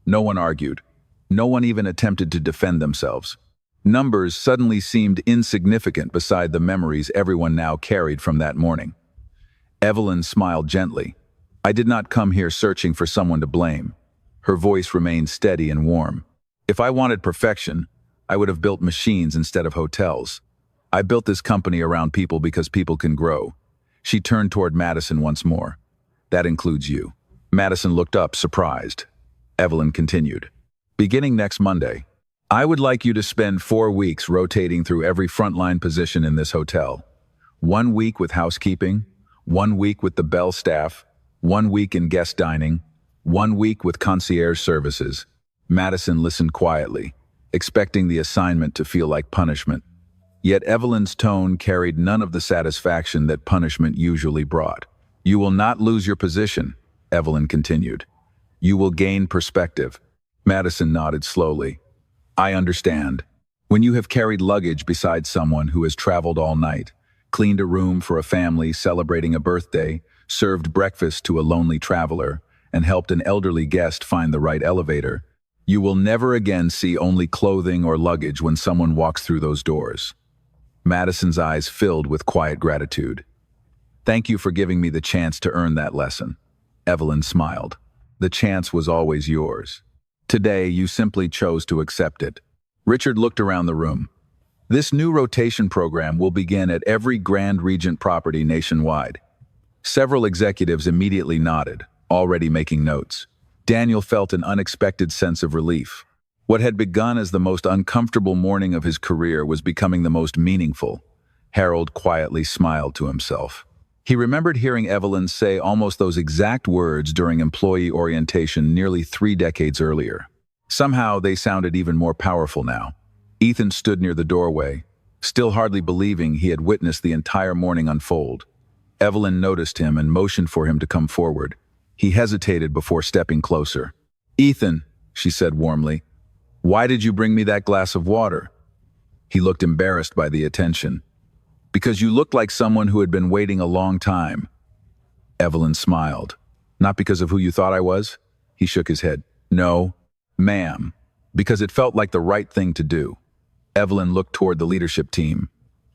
No one argued. No one even attempted to defend themselves. Numbers suddenly seemed insignificant beside the memories everyone now carried from that morning. Evelyn smiled gently. "I did not come here searching for someone to blame." Her voice remained steady and warm. "If I wanted perfection, I would have built machines instead of hotels. I built this company around people because people can grow." She turned toward Madison once more. "That includes you." Madison looked up, surprised. Evelyn continued. "Beginning next Monday, I would like you to spend 4 weeks rotating through every frontline position in this hotel. 1 week with housekeeping, 1 week with the bell staff, 1 week in guest dining, 1 week with concierge services." Madison listened quietly, expecting the assignment to feel like punishment. Yet Evelyn's tone carried none of the satisfaction that punishment usually brought. "You will not lose your position," Evelyn continued. "You will gain perspective." Madison nodded slowly. "I understand. When you have carried luggage beside someone who has traveled all night, cleaned a room for a family celebrating a birthday, served breakfast to a lonely traveler, and helped an elderly guest find the right elevator, you will never again see only clothing or luggage when someone walks through those doors." Madison's eyes filled with quiet gratitude. "Thank you for giving me the chance to earn that lesson." Evelyn smiled. "The chance was always yours. Today, you simply chose to accept it." Richard looked around the room. "This new rotation program will begin at every Grand Regent property nationwide." Several executives immediately nodded, already making notes. Daniel felt an unexpected sense of relief. What had begun as the most uncomfortable morning of his career was becoming the most meaningful. Harold quietly smiled to himself. He remembered hearing Evelyn say almost those exact words during employee orientation nearly 3 decades earlier. Somehow they sounded even more powerful now. Ethan stood near the doorway, still hardly believing he had witnessed the entire morning unfold. Evelyn noticed him and motioned for him to come forward. He hesitated before stepping closer. "Ethan," she said warmly, "why did you bring me that glass of water?" He looked embarrassed by the attention. "Because you looked like someone who had been waiting a long time." Evelyn smiled. "Not because of who you thought I was?" He shook his head. "No, ma'am, because it felt like the right thing to do." Evelyn looked toward the leadership team.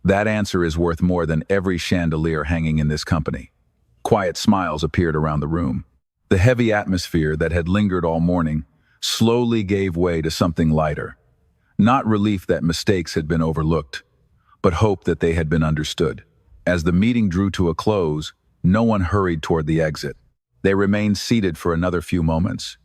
"That answer is worth more than every chandelier hanging in this company." Quiet smiles appeared around the room. The heavy atmosphere that had lingered all morning slowly gave way to something lighter. Not relief that mistakes had been overlooked, but hope that they had been understood. As the meeting drew to a close, no one hurried toward the exit. They remained seated for another few moments,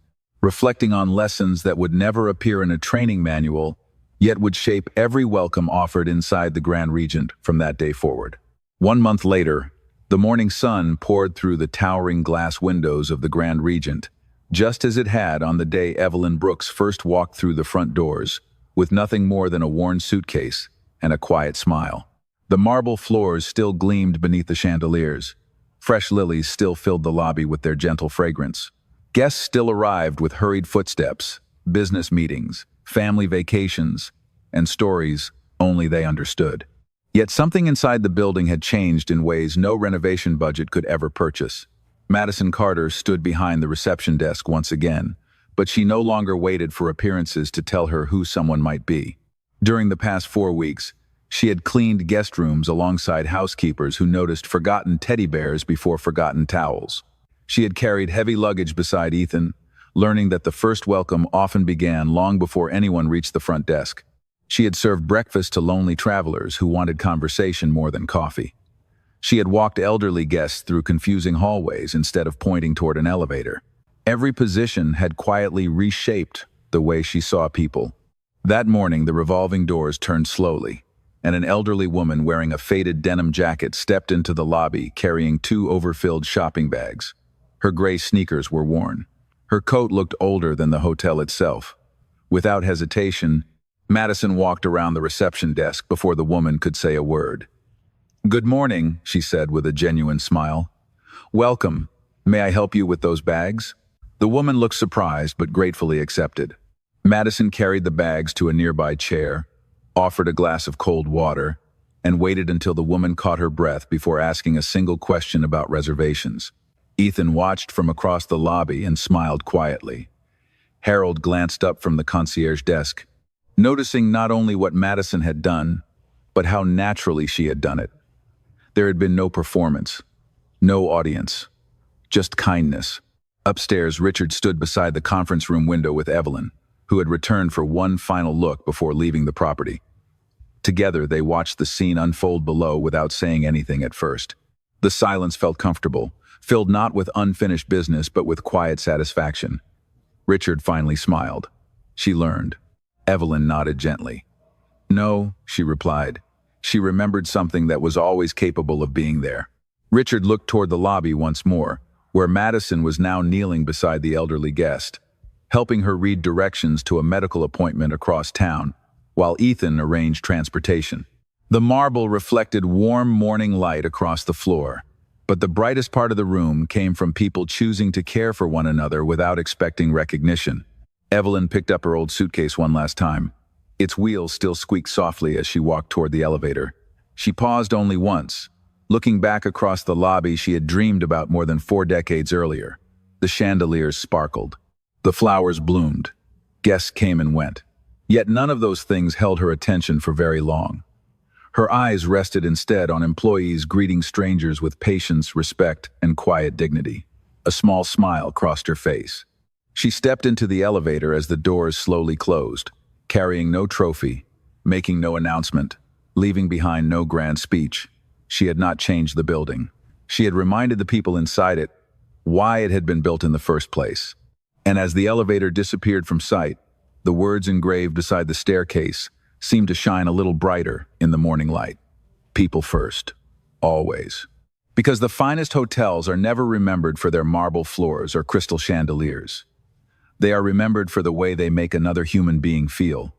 reflecting on lessons that would never appear in a training manual, yet would shape every welcome offered inside the Grand Regent from that day forward. 1 month later, the morning sun poured through the towering glass windows of the Grand Regent, just as it had on the day Evelyn Brooks first walked through the front doors, with nothing more than a worn suitcase and a quiet smile. The marble floors still gleamed beneath the chandeliers. Fresh lilies still filled the lobby with their gentle fragrance. Guests still arrived with hurried footsteps, business meetings, family vacations, and stories only they understood. Yet something inside the building had changed in ways no renovation budget could ever purchase. Madison Carter stood behind the reception desk once again, but she no longer waited for appearances to tell her who someone might be. During the past 4 weeks, she had cleaned guest rooms alongside housekeepers who noticed forgotten teddy bears before forgotten towels. She had carried heavy luggage beside Ethan, learning that the first welcome often began long before anyone reached the front desk. She had served breakfast to lonely travelers who wanted conversation more than coffee. She had walked elderly guests through confusing hallways instead of pointing toward an elevator. Every position had quietly reshaped the way she saw people. That morning, the revolving doors turned slowly, and an elderly woman wearing a faded denim jacket stepped into the lobby carrying 2 overfilled shopping bags. Her gray sneakers were worn. Her coat looked older than the hotel itself. Without hesitation, Madison walked around the reception desk before the woman could say a word. "Good morning," she said with a genuine smile. "Welcome. May I help you with those bags?" The woman looked surprised but gratefully accepted. Madison carried the bags to a nearby chair, offered a glass of cold water, and waited until the woman caught her breath before asking a single question about reservations. Ethan watched from across the lobby and smiled quietly. Harold glanced up from the concierge desk, noticing not only what Madison had done, but how naturally she had done it. There had been no performance, no audience, just kindness. Upstairs, Richard stood beside the conference room window with Evelyn, who had returned for one final look before leaving the property. Together, they watched the scene unfold below without saying anything at first. The silence felt comfortable, filled not with unfinished business but with quiet satisfaction. Richard finally smiled. She learned. Evelyn nodded gently. "No," she replied. She remembered something that was always capable of being there. Richard looked toward the lobby once more, where Madison was now kneeling beside the elderly guest, helping her read directions to a medical appointment across town, while Ethan arranged transportation. The marble reflected warm morning light across the floor, but the brightest part of the room came from people choosing to care for one another without expecting recognition. Evelyn picked up her old suitcase one last time. Its wheels still squeaked softly as she walked toward the elevator. She paused only once, looking back across the lobby she had dreamed about more than 4 decades earlier. The chandeliers sparkled. The flowers bloomed. Guests came and went. Yet none of those things held her attention for very long. Her eyes rested instead on employees greeting strangers with patience, respect, and quiet dignity. A small smile crossed her face. She stepped into the elevator as the doors slowly closed, carrying no trophy, making no announcement, leaving behind no grand speech. She had not changed the building. She had reminded the people inside it why it had been built in the first place. And as the elevator disappeared from sight, the words engraved beside the staircase seemed to shine a little brighter in the morning light. People first. Always. Because the finest hotels are never remembered for their marble floors or crystal chandeliers. They are remembered for the way they make another human being feel.